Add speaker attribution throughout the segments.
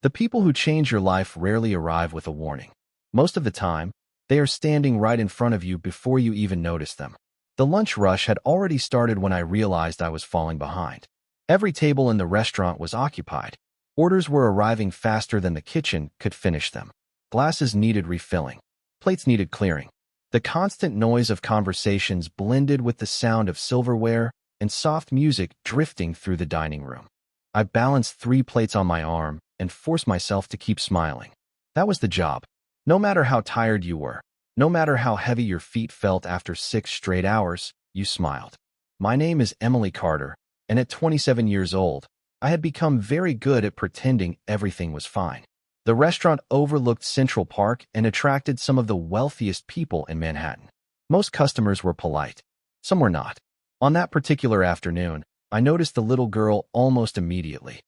Speaker 1: The people who change your life rarely arrive with a warning. Most of the time, they are standing right in front of you before you even notice them. The lunch rush had already started when I realized I was falling behind. Every table in the restaurant was occupied. Orders were arriving faster than the kitchen could finish them. Glasses needed refilling. Plates needed clearing. The constant noise of conversations blended with the sound of silverware and soft music drifting through the dining room. I balanced 3 plates on my arm and forced myself to keep smiling. That was the job. No matter how tired you were, no matter how heavy your feet felt after 6 straight hours, you smiled. My name is Emily Carter, and at 27 years old, I had become very good at pretending everything was fine. The restaurant overlooked Central Park and attracted some of the wealthiest people in Manhattan. Most customers were polite. Some were not. On that particular afternoon, I noticed the little girl almost immediately.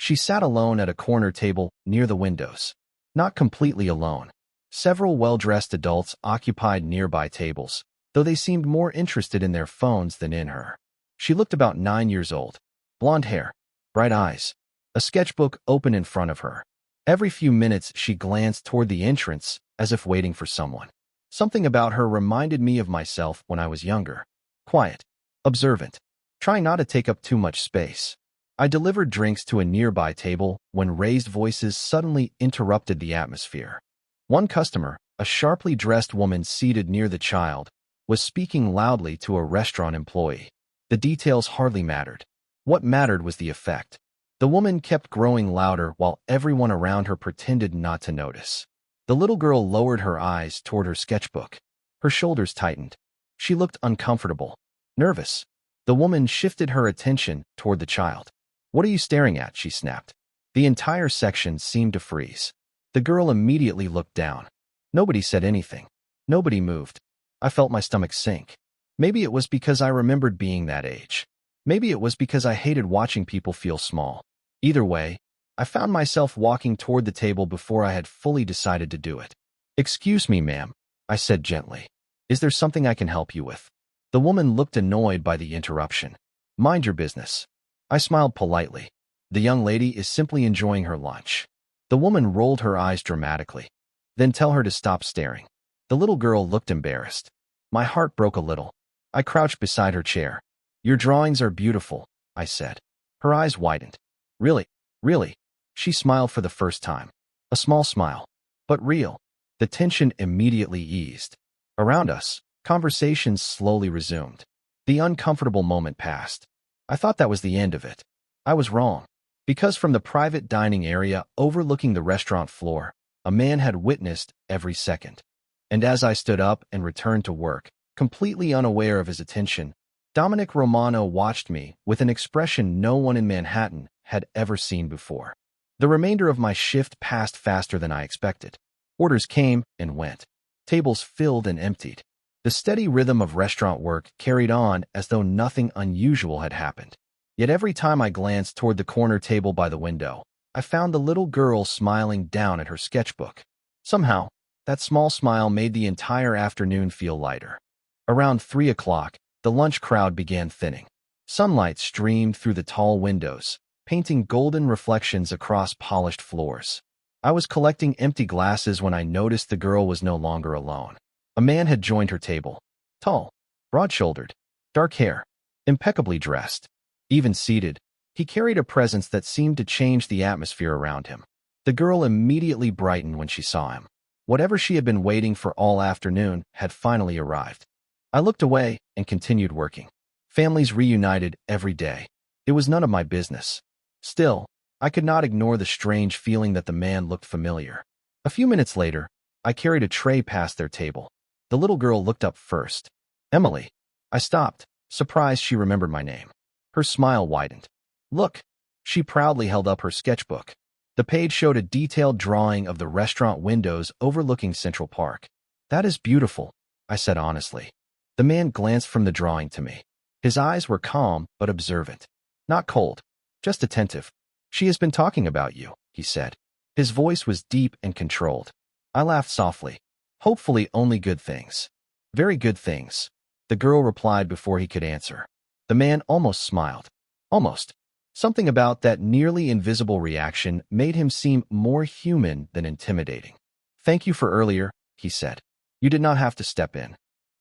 Speaker 1: She sat alone at a corner table near the windows. Not completely alone. Several well-dressed adults occupied nearby tables, though they seemed more interested in their phones than in her. She looked about 9 years old. Blonde hair, bright eyes, a sketchbook open in front of her. Every few minutes she glanced toward the entrance as if waiting for someone. Something about her reminded me of myself when I was younger. Quiet, observant, trying not to take up too much space. I delivered drinks to a nearby table when raised voices suddenly interrupted the atmosphere. One customer, a sharply dressed woman seated near the child, was speaking loudly to a restaurant employee. The details hardly mattered. What mattered was the effect. The woman kept growing louder while everyone around her pretended not to notice. The little girl lowered her eyes toward her sketchbook. Her shoulders tightened. She looked uncomfortable, nervous. The woman shifted her attention toward the child. "What are you staring at?" she snapped. The entire section seemed to freeze. The girl immediately looked down. Nobody said anything. Nobody moved. I felt my stomach sink. Maybe it was because I remembered being that age. Maybe it was because I hated watching people feel small. Either way, I found myself walking toward the table before I had fully decided to do it. "Excuse me, ma'am," I said gently. "Is there something I can help you with?" The woman looked annoyed by the interruption. "Mind your business." I smiled politely. "The young lady is simply enjoying her lunch." The woman rolled her eyes dramatically. "Then tell her to stop staring." The little girl looked embarrassed. My heart broke a little. I crouched beside her chair. "Your drawings are beautiful," I said. Her eyes widened. "Really? Really?" She smiled for the first time. A small smile, but real. The tension immediately eased. Around us, conversations slowly resumed. The uncomfortable moment passed. I thought that was the end of it. I was wrong. Because from the private dining area overlooking the restaurant floor, a man had witnessed every second. And as I stood up and returned to work, completely unaware of his attention, Dominic Romano watched me with an expression no one in Manhattan had ever seen before. The remainder of my shift passed faster than I expected. Orders came and went. Tables filled and emptied. The steady rhythm of restaurant work carried on as though nothing unusual had happened. Yet every time I glanced toward the corner table by the window, I found the little girl smiling down at her sketchbook. Somehow, that small smile made the entire afternoon feel lighter. Around 3 o'clock, the lunch crowd began thinning. Sunlight streamed through the tall windows, painting golden reflections across polished floors. I was collecting empty glasses when I noticed the girl was no longer alone. A man had joined her table. Tall, broad-shouldered, dark hair, impeccably dressed. Even seated, he carried a presence that seemed to change the atmosphere around him. The girl immediately brightened when she saw him. Whatever she had been waiting for all afternoon had finally arrived. I looked away and continued working. Families reunited every day. It was none of my business. Still, I could not ignore the strange feeling that the man looked familiar. A few minutes later, I carried a tray past their table. The little girl looked up first. "Emily." I stopped, surprised she remembered my name. Her smile widened. "Look." She proudly held up her sketchbook. The page showed a detailed drawing of the restaurant windows overlooking Central Park. "That is beautiful," I said honestly. The man glanced from the drawing to me. His eyes were calm but observant. Not cold, just attentive. "She has been talking about you," he said. His voice was deep and controlled. I laughed softly. "Hopefully only good things." "Very good things," the girl replied before he could answer. The man almost smiled. Almost. Something about that nearly invisible reaction made him seem more human than intimidating. "Thank you for earlier," he said. "You did not have to step in."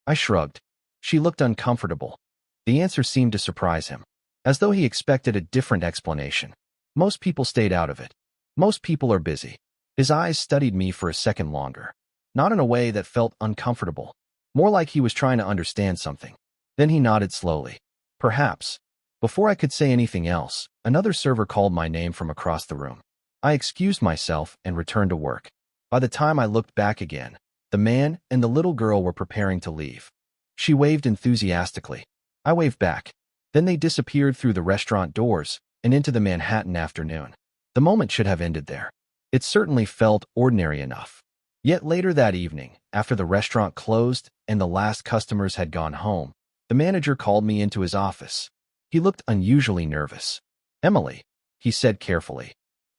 Speaker 1: I shrugged. She looked uncomfortable. The answer seemed to surprise him, as though he expected a different explanation. "Most people stayed out of it. Most people are busy." His eyes studied me for a second longer, not in a way that felt uncomfortable, more like he was trying to understand something. Then he nodded slowly. "Perhaps." Before I could say anything else, another server called my name from across the room. I excused myself and returned to work. By the time I looked back again, the man and the little girl were preparing to leave. She waved enthusiastically. I waved back. Then they disappeared through the restaurant doors and into the Manhattan afternoon. The moment should have ended there. It certainly felt ordinary enough. Yet later that evening, after the restaurant closed and the last customers had gone home, the manager called me into his office. He looked unusually nervous. "Emily," he said carefully,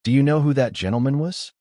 Speaker 1: "do you know who that gentleman was?"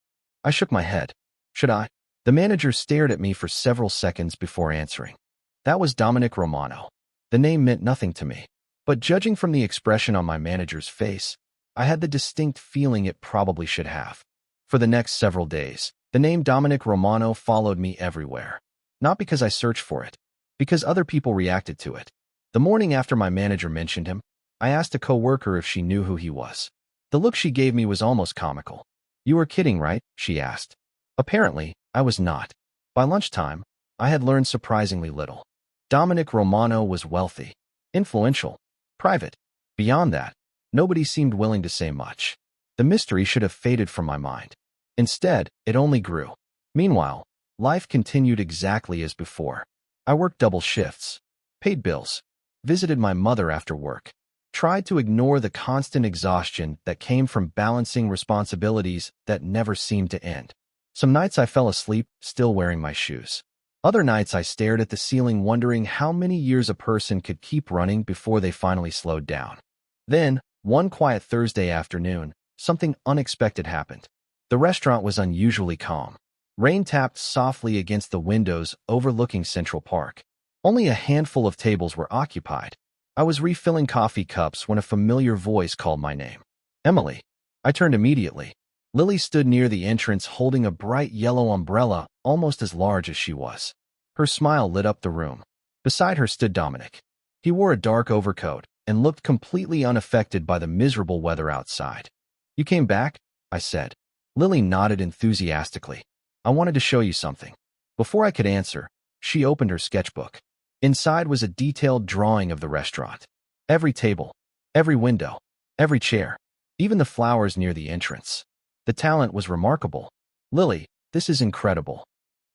Speaker 1: I shook my head. "Should I?" The manager stared at me for several seconds before answering. "That was Dominic Romano." The name meant nothing to me, but judging from the expression on my manager's face, I had the distinct feeling it probably should have. For the next several days, the name Dominic Romano followed me everywhere. Not because I searched for it, because other people reacted to it. The morning after my manager mentioned him, I asked a coworker if she knew who he was. The look she gave me was almost comical. "You were kidding, right?" she asked. Apparently, I was not. By lunchtime, I had learned surprisingly little. Dominic Romano was wealthy, influential, private. Beyond that, nobody seemed willing to say much. The mystery should have faded from my mind. Instead, it only grew. Meanwhile, life continued exactly as before. I worked double shifts, paid bills, visited my mother after work, tried to ignore the constant exhaustion that came from balancing responsibilities that never seemed to end. Some nights I fell asleep, still wearing my shoes. Other nights I stared at the ceiling wondering how many years a person could keep running before they finally slowed down. Then, one quiet Thursday afternoon, something unexpected happened. The restaurant was unusually calm. Rain tapped softly against the windows overlooking Central Park. Only a handful of tables were occupied. I was refilling coffee cups when a familiar voice called my name. "Emily." I turned immediately. Lily stood near the entrance holding a bright yellow umbrella almost as large as she was. Her smile lit up the room. Beside her stood Dominic. He wore a dark overcoat and looked completely unaffected by the miserable weather outside. "You came back?" I said. Lily nodded enthusiastically. "I wanted to show you something." Before I could answer, she opened her sketchbook. Inside was a detailed drawing of the restaurant. Every table, every window, every chair, even the flowers near the entrance. The talent was remarkable. "Lily, this is incredible."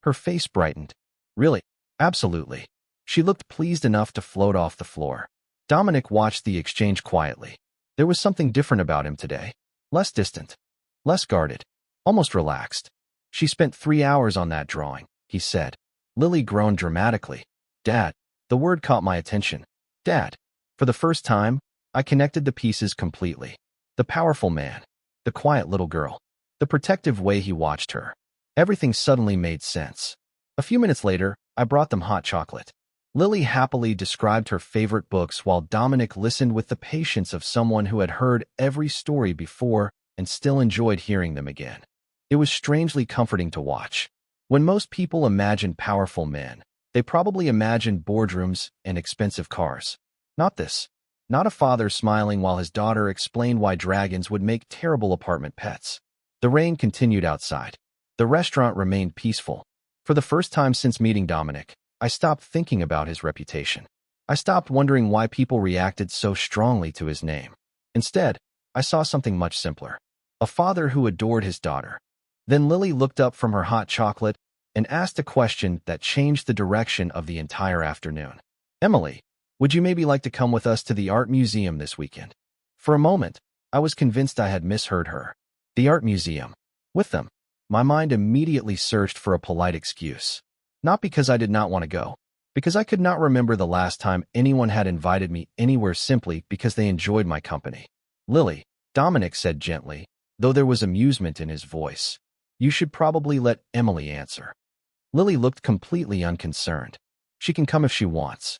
Speaker 1: Her face brightened. "Really?" "Absolutely." She looked pleased enough to float off the floor. Dominic watched the exchange quietly. There was something different about him today. Less distant, less guarded, almost relaxed. "She spent 3 hours on that drawing," he said. Lily groaned dramatically. "Dad." The word caught my attention. "Dad." For the first time, I connected the pieces completely. The powerful man, the quiet little girl, the protective way he watched her. Everything suddenly made sense. A few minutes later, I brought them hot chocolate. Lily happily described her favorite books while Dominic listened with the patience of someone who had heard every story before and still enjoyed hearing them again. It was strangely comforting to watch. When most people imagine powerful men, they probably imagine boardrooms and expensive cars. Not this. Not a father smiling while his daughter explained why dragons would make terrible apartment pets. The rain continued outside. The restaurant remained peaceful. For the first time since meeting Dominic, I stopped thinking about his reputation. I stopped wondering why people reacted so strongly to his name. Instead, I saw something much simpler. A father who adored his daughter. Then Lily looked up from her hot chocolate and asked a question that changed the direction of the entire afternoon. "Emily, would you maybe like to come with us to the art museum this weekend?" For a moment, I was convinced I had misheard her. The art museum. With them. My mind immediately searched for a polite excuse. Not because I did not want to go, because I could not remember the last time anyone had invited me anywhere simply because they enjoyed my company. "Lily," Dominic said gently, though there was amusement in his voice, "you should probably let Emily answer." Lily looked completely unconcerned. "She can come if she wants."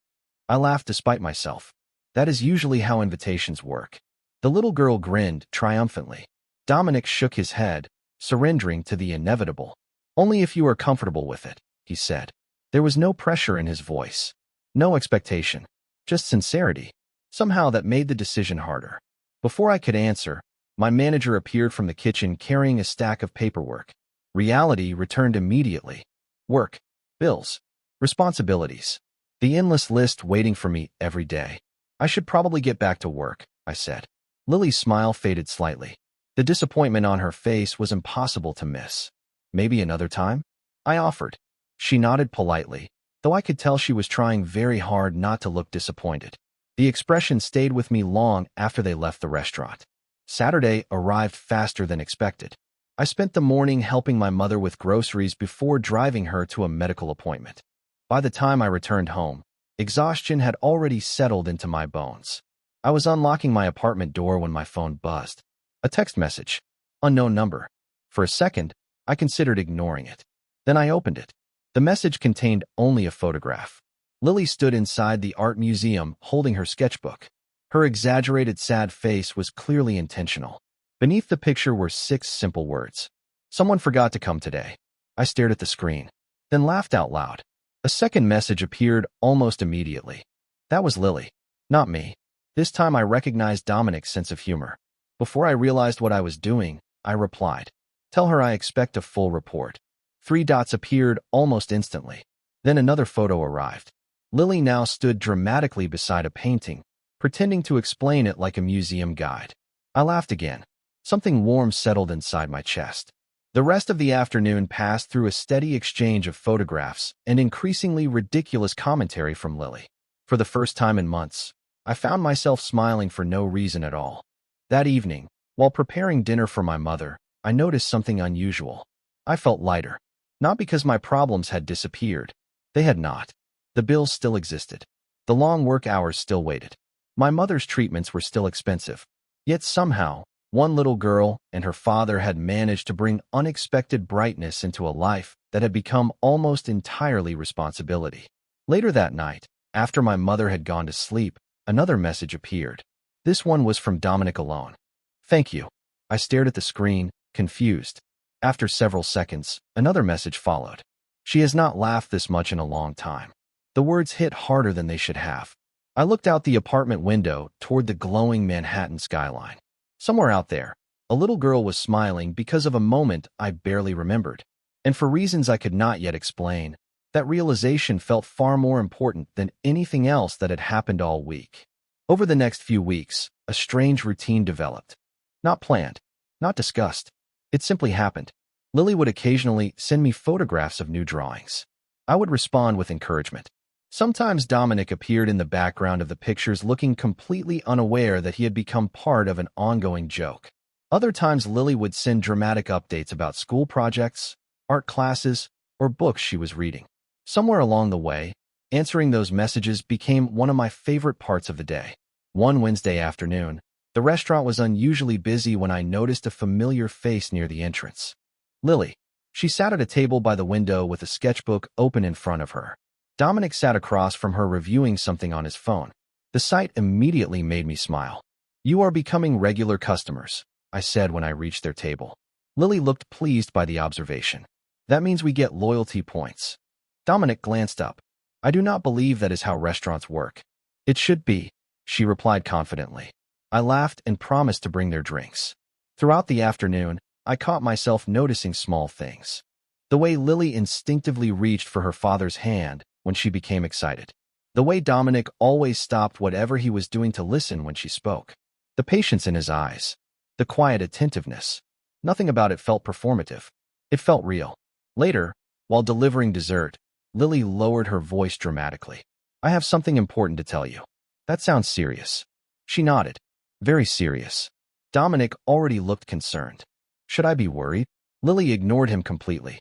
Speaker 1: I laughed despite myself. That is usually how invitations work. The little girl grinned triumphantly. Dominic shook his head, surrendering to the inevitable. Only if you are comfortable with it, he said. There was no pressure in his voice. No expectation. Just sincerity. Somehow that made the decision harder. Before I could answer, my manager appeared from the kitchen carrying a stack of paperwork. Reality returned immediately. Work, bills, responsibilities. The endless list waiting for me every day. I should probably get back to work, I said. Lily's smile faded slightly. The disappointment on her face was impossible to miss. Maybe another time? I offered. She nodded politely, though I could tell she was trying very hard not to look disappointed. The expression stayed with me long after they left the restaurant. Saturday arrived faster than expected. I spent the morning helping my mother with groceries before driving her to a medical appointment. By the time I returned home, exhaustion had already settled into my bones. I was unlocking my apartment door when my phone buzzed. A text message. Unknown number. For a second, I considered ignoring it. Then I opened it. The message contained only a photograph. Lily stood inside the art museum holding her sketchbook. Her exaggerated sad face was clearly intentional. Beneath the picture were 6 simple words. Someone forgot to come today. I stared at the screen, then laughed out loud. A second message appeared almost immediately. That was Lily, not me. This time I recognized Dominic's sense of humor. Before I realized what I was doing, I replied, "Tell her I expect a full report." 3 dots appeared almost instantly. Then another photo arrived. Lily now stood dramatically beside a painting, pretending to explain it like a museum guide. I laughed again. Something warm settled inside my chest. The rest of the afternoon passed through a steady exchange of photographs and increasingly ridiculous commentary from Lily. For the first time in months, I found myself smiling for no reason at all. That evening, while preparing dinner for my mother, I noticed something unusual. I felt lighter. Not because my problems had disappeared. They had not. The bills still existed. The long work hours still waited. My mother's treatments were still expensive. Yet somehow, one little girl and her father had managed to bring unexpected brightness into a life that had become almost entirely responsibility. Later that night, after my mother had gone to sleep, another message appeared. This one was from Dominic alone. "Thank you." I stared at the screen, confused. After several seconds, another message followed. "She has not laughed this much in a long time." The words hit harder than they should have. I looked out the apartment window toward the glowing Manhattan skyline. Somewhere out there, a little girl was smiling because of a moment I barely remembered. And for reasons I could not yet explain, that realization felt far more important than anything else that had happened all week. Over the next few weeks, a strange routine developed. Not planned, not discussed. It simply happened. Lily would occasionally send me photographs of new drawings. I would respond with encouragement. Sometimes Dominic appeared in the background of the pictures looking completely unaware that he had become part of an ongoing joke. Other times Lily would send dramatic updates about school projects, art classes, or books she was reading. Somewhere along the way, answering those messages became one of my favorite parts of the day. One Wednesday afternoon, the restaurant was unusually busy when I noticed a familiar face near the entrance. Lily. She sat at a table by the window with a sketchbook open in front of her. Dominic sat across from her reviewing something on his phone. The sight immediately made me smile. "You are becoming regular customers," I said when I reached their table. Lily looked pleased by the observation. "That means we get loyalty points." Dominic glanced up. "I do not believe that is how restaurants work." "It should be," she replied confidently. I laughed and promised to bring their drinks. Throughout the afternoon, I caught myself noticing small things. The way Lily instinctively reached for her father's hand when she became excited. The way Dominic always stopped whatever he was doing to listen when she spoke. The patience in his eyes. The quiet attentiveness. Nothing about it felt performative. It felt real. Later, while delivering dessert, Lily lowered her voice dramatically. "I have something important to tell you." "That sounds serious." She nodded. "Very serious." Dominic already looked concerned. "Should I be worried?" Lily ignored him completely.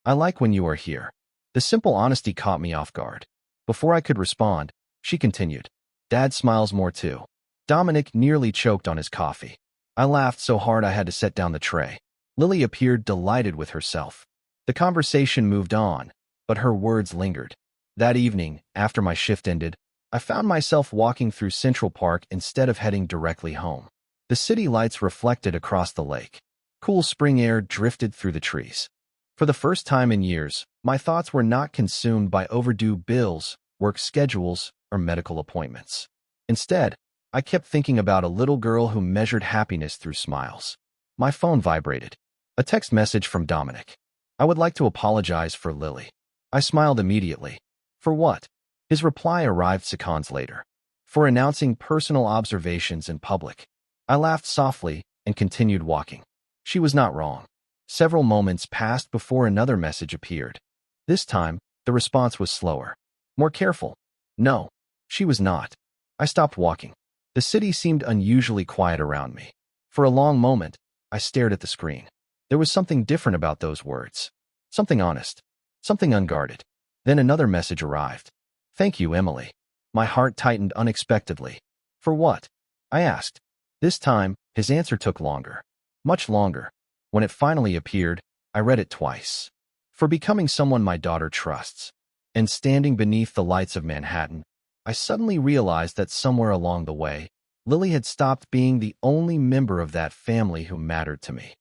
Speaker 1: "I like when you are here." The simple honesty caught me off guard. Before I could respond, she continued. "Dad smiles more too." Dominic nearly choked on his coffee. I laughed so hard I had to set down the tray. Lily appeared delighted with herself. The conversation moved on, but her words lingered. That evening, after my shift ended, I found myself walking through Central Park instead of heading directly home. The city lights reflected across the lake. Cool spring air drifted through the trees. For the first time in years, my thoughts were not consumed by overdue bills, work schedules, or medical appointments. Instead, I kept thinking about a little girl who measured happiness through smiles. My phone vibrated. A text message from Dominic. I would like to apologize for Lily. I smiled immediately. For what? His reply arrived seconds later. For announcing personal observations in public. I laughed softly and continued walking. She was not wrong. Several moments passed before another message appeared. This time, the response was slower. More careful. No, she was not. I stopped walking. The city seemed unusually quiet around me. For a long moment, I stared at the screen. There was something different about those words. Something honest. Something unguarded. Then another message arrived. Thank you, Emily. My heart tightened unexpectedly. For what? I asked. This time, his answer took longer. Much longer. When it finally appeared, I read it twice. For becoming someone my daughter trusts. And standing beneath the lights of Manhattan, I suddenly realized that somewhere along the way, Lily had stopped being the only member of that family who mattered to me.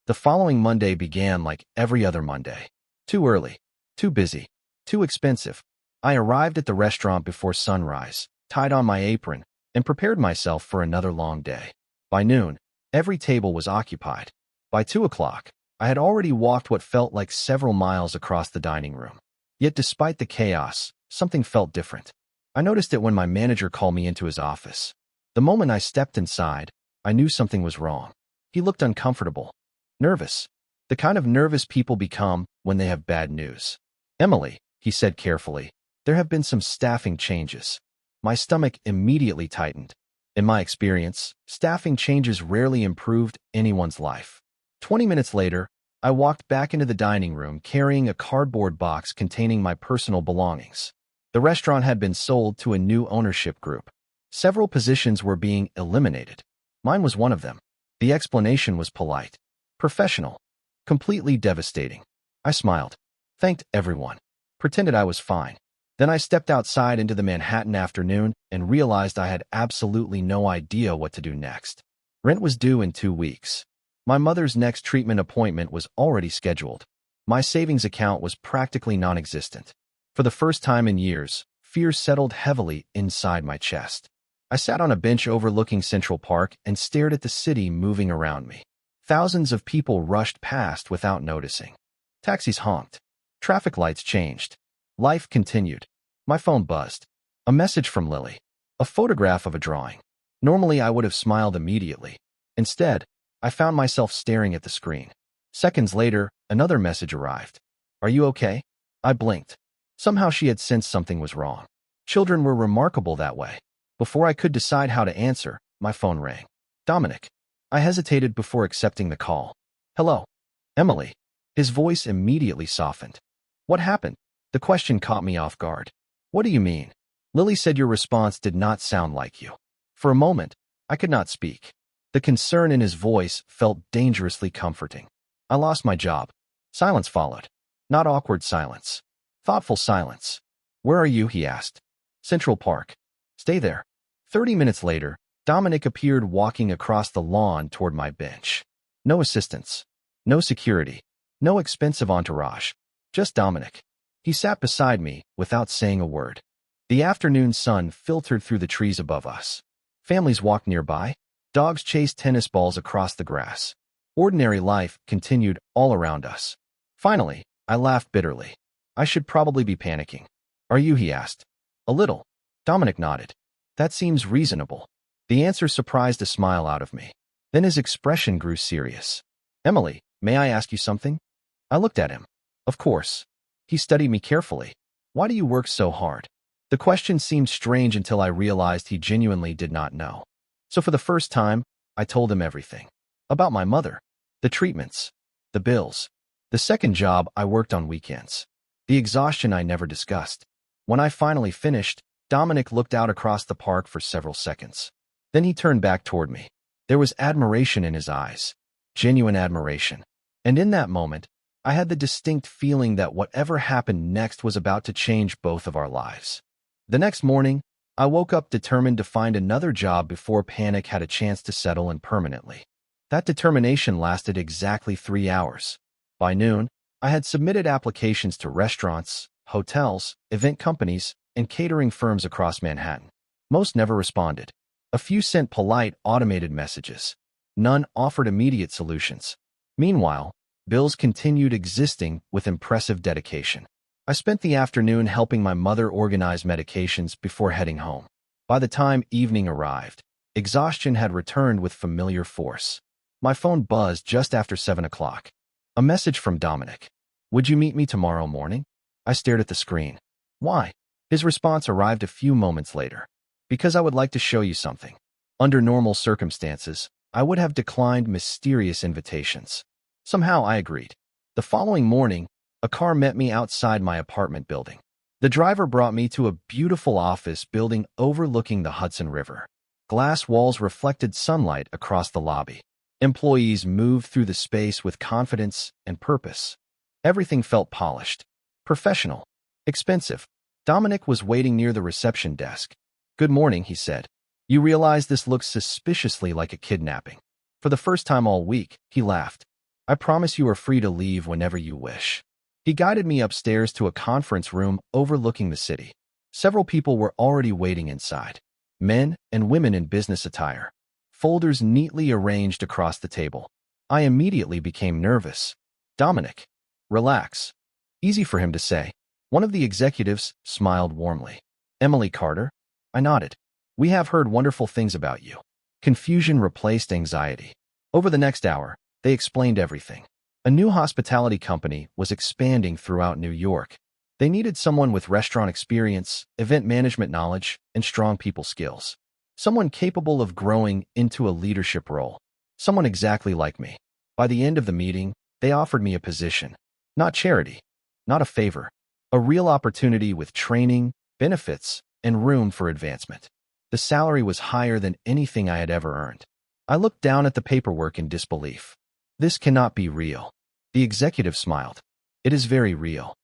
Speaker 1: The following Monday began like every other Monday. Too early, too busy, too expensive. I arrived at the restaurant before sunrise, tied on my apron, and prepared myself for another long day. By noon, every table was occupied. By 2 o'clock, I had already walked what felt like several miles across the dining room. Yet despite the chaos, something felt different. I noticed it when my manager called me into his office. The moment I stepped inside, I knew something was wrong. He looked uncomfortable, nervous, the kind of nervous people become when they have bad news. Emily, he said carefully, there have been some staffing changes. My stomach immediately tightened. In my experience, staffing changes rarely improved anyone's life. 20 minutes later, I walked back into the dining room carrying a cardboard box containing my personal belongings. The restaurant had been sold to a new ownership group. Several positions were being eliminated. Mine was one of them. The explanation was polite, professional, completely devastating. I smiled, thanked everyone, pretended I was fine. Then I stepped outside into the Manhattan afternoon and realized I had absolutely no idea what to do next. Rent was due in 2 weeks. My mother's next treatment appointment was already scheduled. My savings account was practically non-existent. For the first time in years, fear settled heavily inside my chest. I sat on a bench overlooking Central Park and stared at the city moving around me. Thousands of people rushed past without noticing. Taxis honked. Traffic lights changed. Life continued. My phone buzzed. A message from Lily. A photograph of a drawing. Normally, I would have smiled immediately. Instead, I found myself staring at the screen. Seconds later, another message arrived. Are you okay? I blinked. Somehow she had sensed something was wrong. Children were remarkable that way. Before I could decide how to answer, my phone rang. Dominic. I hesitated before accepting the call. Hello. Emily. His voice immediately softened. What happened? The question caught me off guard. What do you mean? Lily said your response did not sound like you. For a moment, I could not speak. The concern in his voice felt dangerously comforting. I lost my job. Silence followed. Not awkward silence. Thoughtful silence. Where are you? He asked. Central Park. Stay there. 30 minutes later, Dominic appeared walking across the lawn toward my bench. No assistants. No security. No expensive entourage. Just Dominic. He sat beside me without saying a word. The afternoon sun filtered through the trees above us. Families walked nearby. Dogs chased tennis balls across the grass. Ordinary life continued all around us. Finally, I laughed bitterly. I should probably be panicking. Are you? He asked. A little. Dominic nodded. That seems reasonable. The answer surprised a smile out of me. Then his expression grew serious. Emily, may I ask you something? I looked at him. Of course. He studied me carefully. Why do you work so hard? The question seemed strange until I realized he genuinely did not know. So for the first time, I told him everything. About my mother, the treatments, the bills, the second job I worked on weekends, the exhaustion I never discussed. When I finally finished, Dominic looked out across the park for several seconds. Then he turned back toward me. There was admiration in his eyes, genuine admiration. And in that moment, I had the distinct feeling that whatever happened next was about to change both of our lives. The next morning, I woke up determined to find another job before panic had a chance to settle in permanently. That determination lasted exactly 3 hours. By noon, I had submitted applications to restaurants, hotels, event companies, and catering firms across Manhattan. Most never responded. A few sent polite, automated messages. None offered immediate solutions. Meanwhile, bills continued existing with impressive dedication. I spent the afternoon helping my mother organize medications before heading home. By the time evening arrived, exhaustion had returned with familiar force. My phone buzzed just after 7 o'clock. A message from Dominic. "Would you meet me tomorrow morning?" I stared at the screen. "Why?" His response arrived a few moments later. "Because I would like to show you something." Under normal circumstances, I would have declined mysterious invitations. Somehow I agreed. The following morning, a car met me outside my apartment building. The driver brought me to a beautiful office building overlooking the Hudson River. Glass walls reflected sunlight across the lobby. Employees moved through the space with confidence and purpose. Everything felt polished, professional, expensive. Dominic was waiting near the reception desk. "Good morning," he said. "You realize this looks suspiciously like a kidnapping." For the first time all week, he laughed. "I promise you are free to leave whenever you wish." He guided me upstairs to a conference room overlooking the city. Several people were already waiting inside. Men and women in business attire. Folders neatly arranged across the table. I immediately became nervous. "Dominic, relax." Easy for him to say. One of the executives smiled warmly. "Emily Carter?" I nodded. "We have heard wonderful things about you." Confusion replaced anxiety. Over the next hour, they explained everything. A new hospitality company was expanding throughout New York. They needed someone with restaurant experience, event management knowledge, and strong people skills. Someone capable of growing into a leadership role. Someone exactly like me. By the end of the meeting, they offered me a position. Not charity. Not a favor. A real opportunity with training, benefits, and room for advancement. The salary was higher than anything I had ever earned. I looked down at the paperwork in disbelief. "This cannot be real." The executive smiled. "It is very real."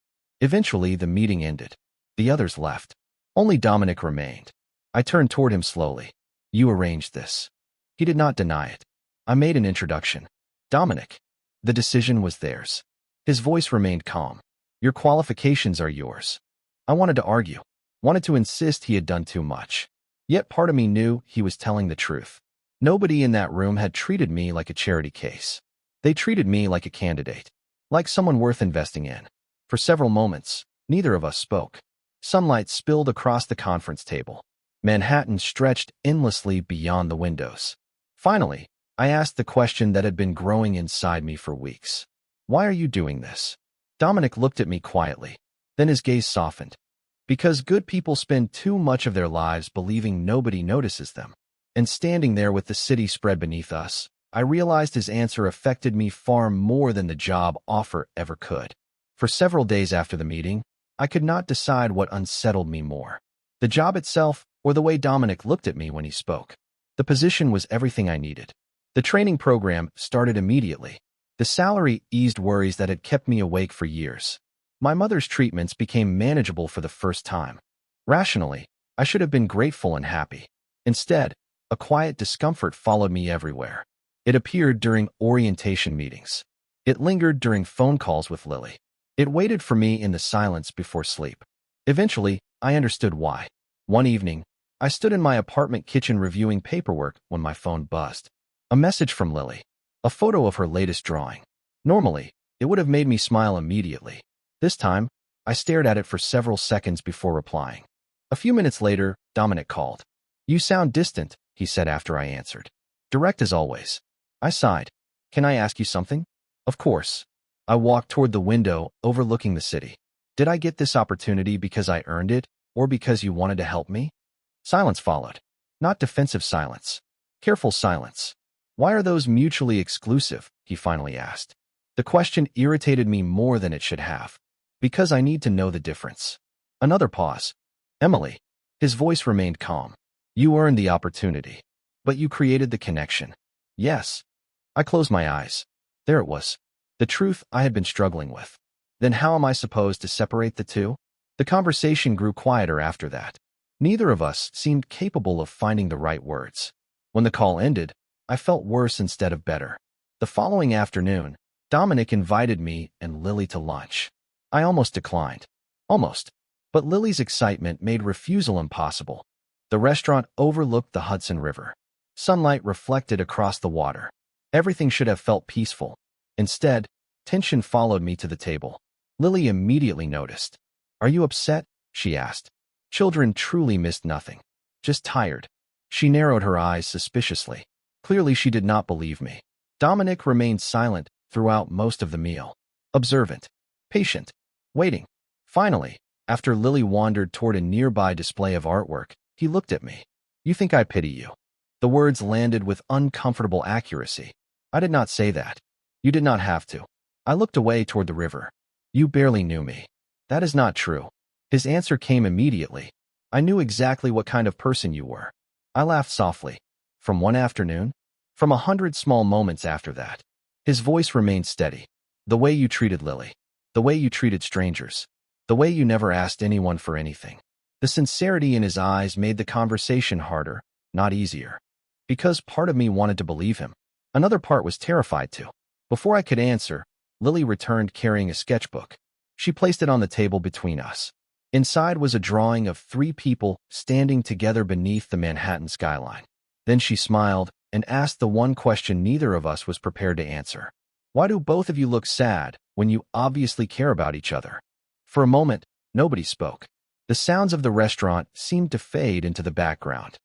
Speaker 1: Eventually, the meeting ended. The others left. Only Dominic remained. I turned toward him slowly. "You arranged this." He did not deny it. I made an introduction. "Dominic." The decision was theirs. His voice remained calm. "Your qualifications are yours." I wanted to argue. Wanted to insist he had done too much. Yet part of me knew he was telling the truth. Nobody in that room had treated me like a charity case. They treated me like a candidate, like someone worth investing in. For several moments, neither of us spoke. Sunlight spilled across the conference table. Manhattan stretched endlessly beyond the windows. Finally, I asked the question that had been growing inside me for weeks. "Why are you doing this?" Dominic looked at me quietly. Then his gaze softened. "Because good people spend too much of their lives believing nobody notices them." And standing there with the city spread beneath us, I realized his answer affected me far more than the job offer ever could. For several days after the meeting, I could not decide what unsettled me more. The job itself, or the way Dominic looked at me when he spoke. The position was everything I needed. The training program started immediately. The salary eased worries that had kept me awake for years. My mother's treatments became manageable for the first time. Rationally, I should have been grateful and happy. Instead, a quiet discomfort followed me everywhere. It appeared during orientation meetings. It lingered during phone calls with Lily. It waited for me in the silence before sleep. Eventually, I understood why. One evening, I stood in my apartment kitchen reviewing paperwork when my phone buzzed. A message from Lily. A photo of her latest drawing. Normally, it would have made me smile immediately. This time, I stared at it for several seconds before replying. A few minutes later, Dominic called. "You sound distant," he said after I answered. "Direct as always." I sighed. "Can I ask you something?" "Of course." I walked toward the window overlooking the city. "Did I get this opportunity because I earned it, or because you wanted to help me?" Silence followed. Not defensive silence. Careful silence. "Why are those mutually exclusive?" he finally asked. The question irritated me more than it should have. "Because I need to know the difference." Another pause. "Emily." His voice remained calm. "You earned the opportunity. But you created the connection." "Yes." I closed my eyes. There it was. The truth I had been struggling with. Then how am I supposed to separate the two? The conversation grew quieter after that. Neither of us seemed capable of finding the right words. When the call ended, I felt worse instead of better. The following afternoon, Dominic invited me and Lily to lunch. I almost declined. Almost. But Lily's excitement made refusal impossible. The restaurant overlooked the Hudson River. Sunlight reflected across the water. Everything should have felt peaceful. Instead, tension followed me to the table. Lily immediately noticed. "Are you upset?" she asked. Children truly missed nothing. Just tired. She narrowed her eyes suspiciously. Clearly she did not believe me. Dominic remained silent throughout most of the meal. Observant. Patient. Waiting. Finally, after Lily wandered toward a nearby display of artwork, he looked at me. "You think I pity you?" The words landed with uncomfortable accuracy. I did not say that. You did not have to. I looked away toward the river. You barely knew me. That is not true. His answer came immediately. I knew exactly what kind of person you were. I laughed softly. From one afternoon? From 100 small moments after that. His voice remained steady. The way you treated Lily. The way you treated strangers. The way you never asked anyone for anything. The sincerity in his eyes made the conversation harder, not easier. Because part of me wanted to believe him. Another part was terrified to. Before I could answer, Lily returned carrying a sketchbook. She placed it on the table between us. Inside was a drawing of 3 people standing together beneath the Manhattan skyline. Then she smiled and asked the one question neither of us was prepared to answer. Why do both of you look sad when you obviously care about each other? For a moment, nobody spoke. The sounds of the restaurant seemed to fade into the background.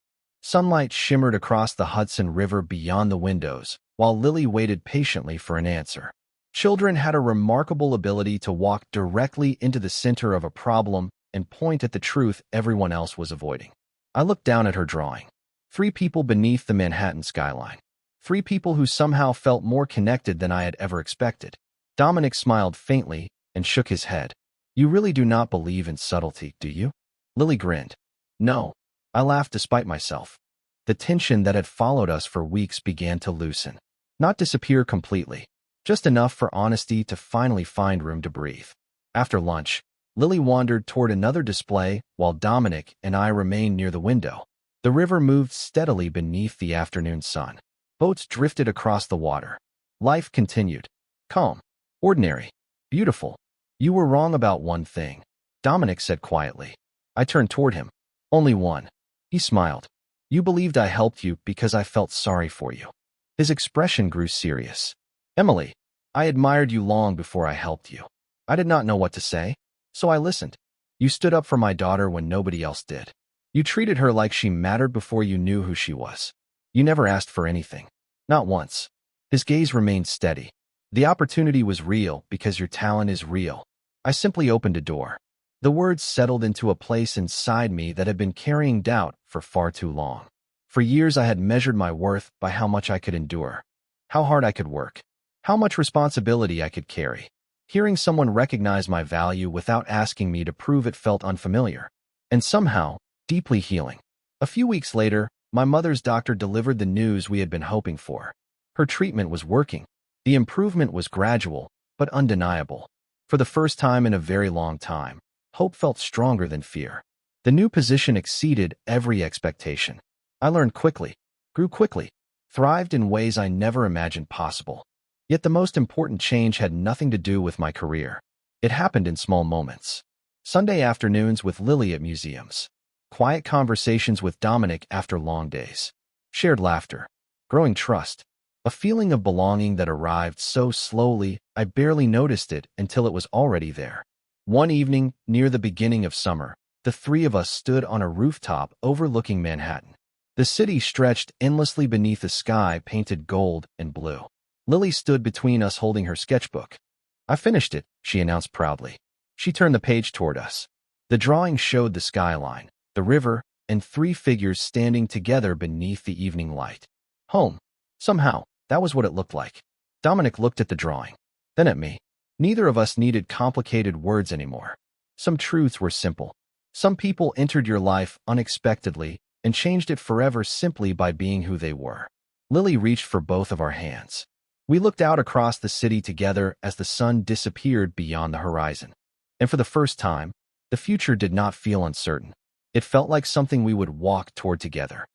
Speaker 1: Sunlight shimmered across the Hudson River beyond the windows, while Lily waited patiently for an answer. Children had a remarkable ability to walk directly into the center of a problem and point at the truth everyone else was avoiding. I looked down at her drawing. 3 people beneath the Manhattan skyline. 3 people who somehow felt more connected than I had ever expected. Dominic smiled faintly and shook his head. You really do not believe in subtlety, do you? Lily grinned. No. I laughed despite myself. The tension that had followed us for weeks began to loosen. Not disappear completely. Just enough for honesty to finally find room to breathe. After lunch, Lily wandered toward another display while Dominic and I remained near the window. The river moved steadily beneath the afternoon sun. Boats drifted across the water. Life continued. Calm. Ordinary. Beautiful. You were wrong about one thing, Dominic said quietly. I turned toward him. Only one. He smiled. You believed I helped you because I felt sorry for you. His expression grew serious. Emily, I admired you long before I helped you. I did not know what to say, so I listened. You stood up for my daughter when nobody else did. You treated her like she mattered before you knew who she was. You never asked for anything. Not once. His gaze remained steady. The opportunity was real because your talent is real. I simply opened a door. The words settled into a place inside me that had been carrying doubt for far too long. For years I had measured my worth by how much I could endure, how hard I could work, how much responsibility I could carry. Hearing someone recognize my value without asking me to prove it felt unfamiliar, and somehow deeply healing. A few weeks later, my mother's doctor delivered the news we had been hoping for. Her treatment was working. The improvement was gradual, but undeniable. For the first time in a very long time, hope felt stronger than fear. The new position exceeded every expectation. I learned quickly, grew quickly, thrived in ways I never imagined possible. Yet the most important change had nothing to do with my career. It happened in small moments. Sunday afternoons with Lily at museums. Quiet conversations with Dominic after long days. Shared laughter. Growing trust. A feeling of belonging that arrived so slowly I barely noticed it until it was already there. One evening, near the beginning of summer, the 3 of us stood on a rooftop overlooking Manhattan. The city stretched endlessly beneath a sky painted gold and blue. Lily stood between us holding her sketchbook. I finished it, she announced proudly. She turned the page toward us. The drawing showed the skyline, the river, and 3 figures standing together beneath the evening light. Home. Somehow, that was what it looked like. Dominic looked at the drawing, then at me. Neither of us needed complicated words anymore. Some truths were simple. Some people entered your life unexpectedly and changed it forever simply by being who they were. Lily reached for both of our hands. We looked out across the city together as the sun disappeared beyond the horizon. And for the first time, the future did not feel uncertain. It felt like something we would walk toward together.